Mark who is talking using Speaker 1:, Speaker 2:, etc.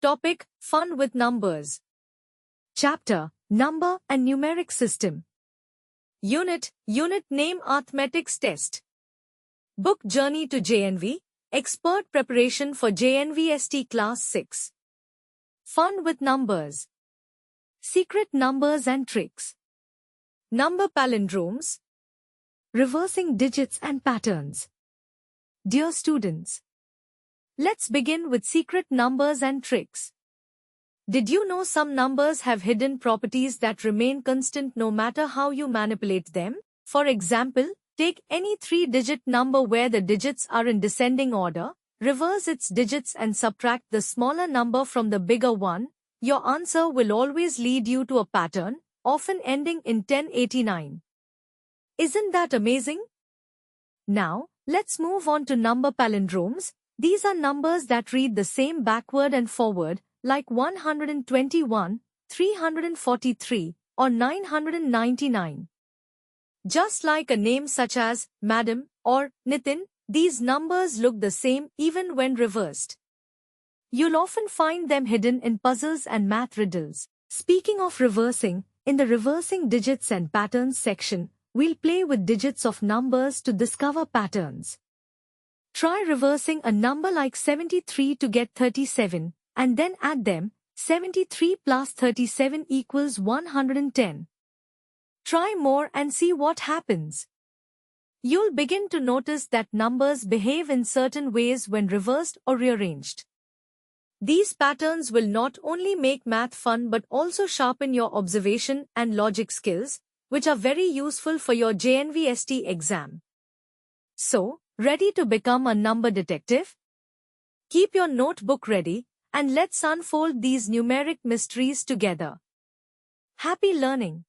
Speaker 1: Topic: Fun with Numbers. Chapter: Number and Numeric System. Unit Name Arithmetics Test. Book Journey to JNV, Expert Preparation for JNVST Class VI. Fun with Numbers. Secret Numbers and Tricks. Number Palindromes. Reversing Digits and Patterns. Dear students, let's begin with secret numbers and tricks. Did you know some numbers have hidden properties that remain constant no matter how you manipulate them? For example, take any 3-digit number where the digits are in descending order, reverse its digits and subtract the smaller number from the bigger one. Your answer will always lead you to a pattern, often ending in 1089. Isn't that amazing? Now, let's move on to number palindromes. These are numbers that read the same backward and forward, like 121, 343, or 999. Just like a name such as Madam or Nitin, these numbers look the same even when reversed. You'll often find them hidden in puzzles and math riddles. Speaking of reversing, in the Reversing Digits and Patterns section, we'll play with digits of numbers to discover patterns. Try reversing a number like 73 to get 37, and then add them. 73 plus 37 equals 110. Try more and see what happens. You'll begin to notice that numbers behave in certain ways when reversed or rearranged. These patterns will not only make math fun but also sharpen your observation and logic skills, which are very useful for your JNVST exam. So, ready to become a number detective? Keep your notebook ready, and let's unfold these numeric mysteries together. Happy learning!